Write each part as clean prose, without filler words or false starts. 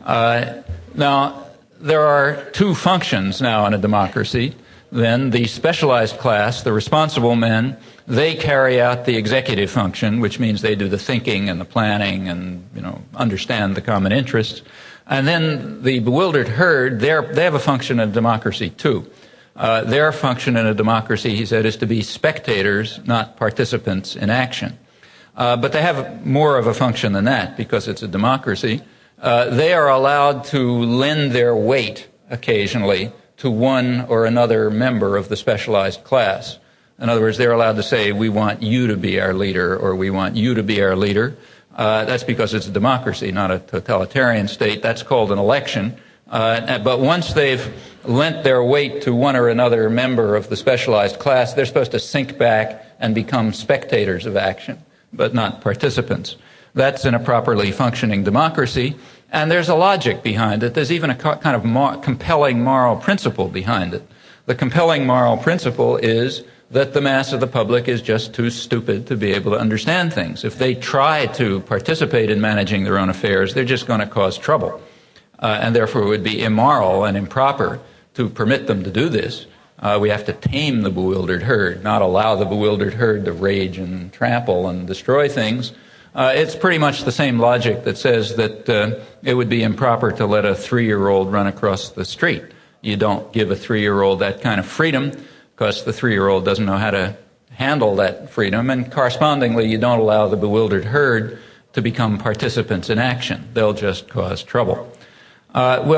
Now, there are two functions now in a democracy. Then the specialized class, the responsible men, they carry out the executive function, which means they do the thinking and the planning and, understand the common interests. And then the bewildered herd, they have a function in a democracy too. Their function in a democracy, he said, is to be spectators, not participants in action. But they have more of a function than that because it's a democracy. They are allowed to lend their weight occasionally to one or another member of the specialized class. In other words, they're allowed to say, we want you to be our leader, or we want you to be our leader. That's because it's a democracy, not a totalitarian state. That's called an election. But once they've lent their weight to one or another member of the specialized class, they're supposed to sink back and become spectators of action, but not participants. That's in a properly functioning democracy. And there's a logic behind it. There's even a kind of compelling moral principle behind it. The compelling moral principle is that the mass of the public is just too stupid to be able to understand things. If they try to participate in managing their own affairs, they're just going to cause trouble. And therefore it would be immoral and improper to permit them to do this. We have to tame the bewildered herd, not allow the bewildered herd to rage and trample and destroy things. It's pretty much the same logic that says that it would be improper to let a 3-year-old run across the street. You don't give a 3-year-old that kind of freedom because the 3-year-old doesn't know how to handle that freedom, and correspondingly you don't allow the bewildered herd to become participants in action. They'll just cause trouble. So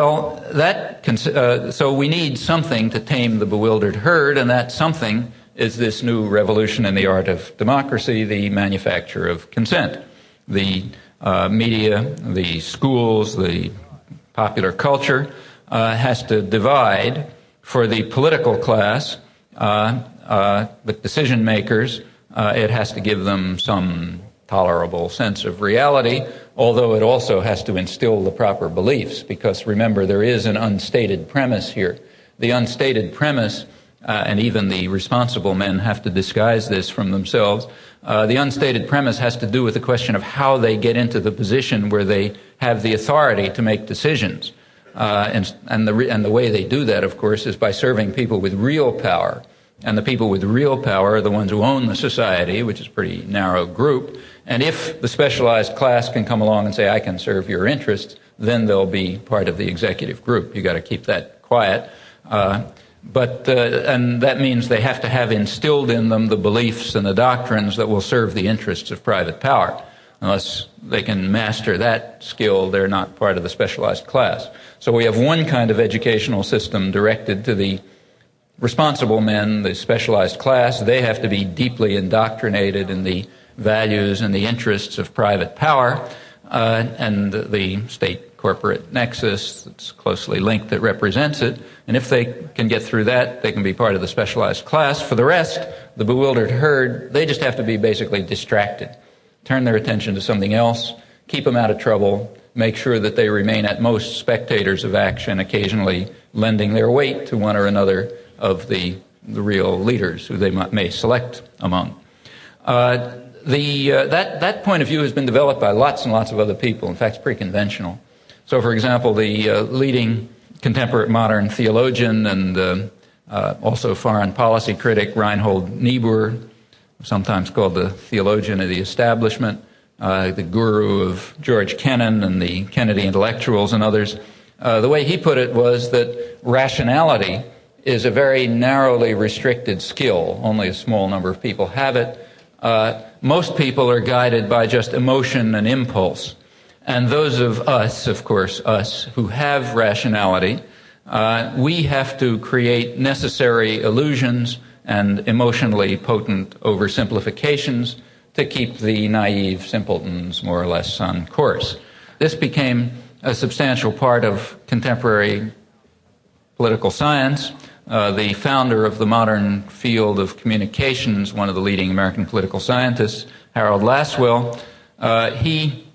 we need something to tame the bewildered herd, and that something is this new revolution in the art of democracy, the manufacture of consent. The media, the schools, the popular culture has to divide for the political class, the decision makers. It has to give them some tolerable sense of reality, although it also has to instill the proper beliefs, because remember, there is an unstated premise here. The unstated premise, and even the responsible men have to disguise this from themselves, the unstated premise has to do with the question of how they get into the position where they have the authority to make decisions. And the way they do that, of course, is by serving people with real power. And the people with real power are the ones who own the society, which is a pretty narrow group. And if the specialized class can come along and say, I can serve your interests, then they'll be part of the executive group. You've got to keep that quiet. And that means they have to have instilled in them the beliefs and the doctrines that will serve the interests of private power. Unless they can master that skill, they're not part of the specialized class. So we have one kind of educational system directed to the responsible men, the specialized class. They have to be deeply indoctrinated in the values and the interests of private power, and the state-corporate nexus that's closely linked that represents it. And if they can get through that, they can be part of the specialized class. For the rest, the bewildered herd, they just have to be basically distracted. Turn their attention to something else, keep them out of trouble, make sure that they remain at most spectators of action, occasionally lending their weight to one or another of the real leaders who they may select among. That point of view has been developed by lots and lots of other people. In fact, it's pretty conventional. So, for example, the leading contemporary modern theologian and also foreign policy critic Reinhold Niebuhr, sometimes called the theologian of the establishment, the guru of George Kennan and the Kennedy intellectuals and others, the way he put it was that rationality is a very narrowly restricted skill. Only a small number of people have it. Most people are guided by just emotion and impulse. And those of us, of course, us, who have rationality, we have to create necessary illusions and emotionally potent oversimplifications to keep the naive simpletons more or less on course. This became a substantial part of contemporary political science. The founder of the modern field of communications, one of the leading American political scientists, Harold Lasswell, he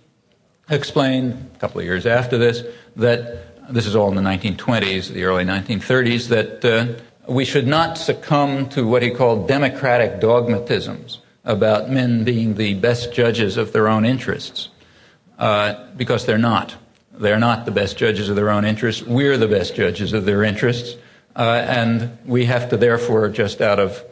explained a couple of years after this that this is all in the 1920s, the early 1930s, that we should not succumb to what he called democratic dogmatisms about men being the best judges of their own interests, because they're not. They're not the best judges of their own interests. We're the best judges of their interests. And we have to therefore, just out of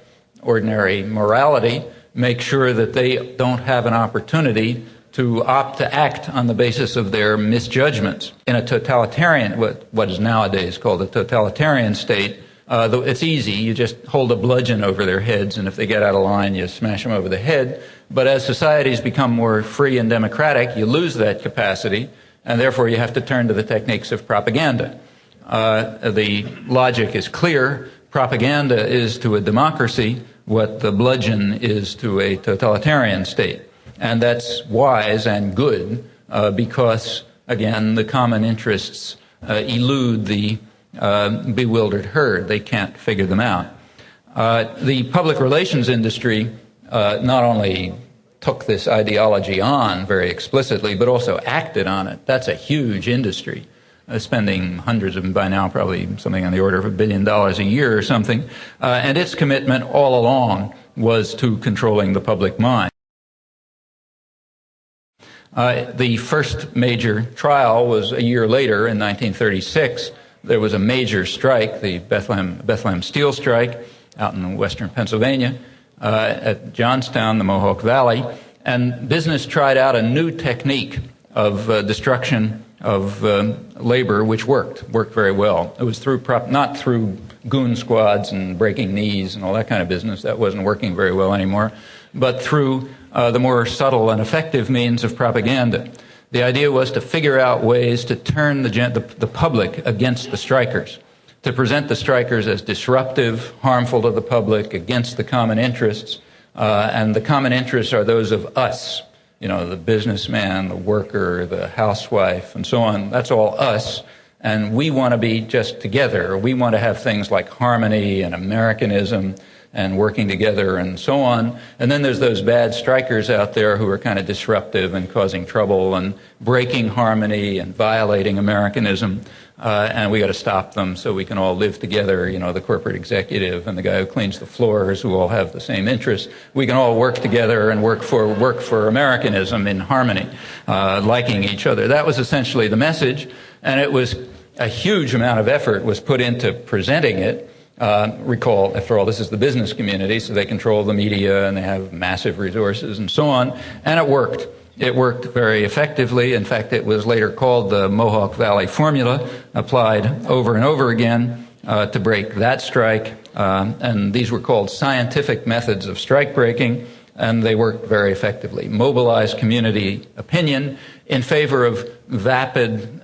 ordinary morality, make sure that they don't have an opportunity to opt to act on the basis of their misjudgments. In a totalitarian, what is nowadays called a totalitarian state, it's easy. You just hold a bludgeon over their heads, and if they get out of line, you smash them over the head. But as societies become more free and democratic, you lose that capacity, and therefore you have to turn to the techniques of propaganda. The logic is clear. Propaganda is to a democracy what the bludgeon is to a totalitarian state. And that's wise and good because, again, the common interests elude the bewildered herd. They can't figure them out. The public relations industry not only took this ideology on very explicitly, but also acted on it. That's a huge industry, spending hundreds of, by now probably something on the order of $1 billion a year or something. And its commitment all along was to controlling the public mind. The first major trial was a year later in 1936. There was a major strike, the Bethlehem Steel Strike, out in western Pennsylvania, at Johnstown, the Mohawk Valley, and business tried out a new technique of destruction of labor, which worked very well. It was not through goon squads and breaking knees and all that kind of business. That wasn't working very well anymore, but through the more subtle and effective means of propaganda. The idea was to figure out ways to turn the public against the strikers, to present the strikers as disruptive, harmful to the public, against the common interests. And the common interests are those of us, the businessman, the worker, the housewife, and so on. That's all us. And we want to be just together. We want to have things like harmony and Americanism and working together and so on. And then there's those bad strikers out there who are kind of disruptive and causing trouble and breaking harmony and violating Americanism. And we got to stop them so we can all live together, the corporate executive and the guy who cleans the floors, who all have the same interests. We can all work together and work for Americanism in harmony, liking each other. That was essentially the message, and it was a huge amount of effort was put into presenting it. Recall, after all, this is the business community, so they control the media and they have massive resources and so on, and it worked. It worked very effectively. In fact, it was later called the Mohawk Valley Formula, applied over and over again to break that strike. And these were called scientific methods of strike breaking, and they worked very effectively. Mobilized community opinion in favor of vapid,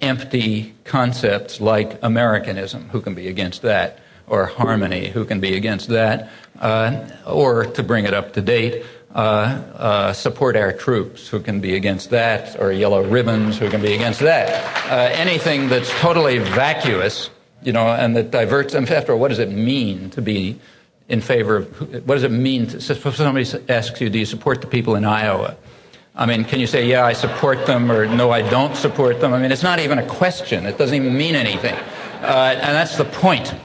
empty concepts like Americanism. Who can be against that? Or harmony. Who can be against that? Or, to bring it up to date, support our troops. Who can be against that? Or yellow ribbons. Who can be against that? Anything that's totally vacuous, and that diverts. After all, what does it mean to be in favor of? What does it mean? If somebody asks you, do you support the people in Iowa? Can you say, yeah, I support them, or no, I don't support them? It's not even a question. It doesn't even mean anything. And that's the point.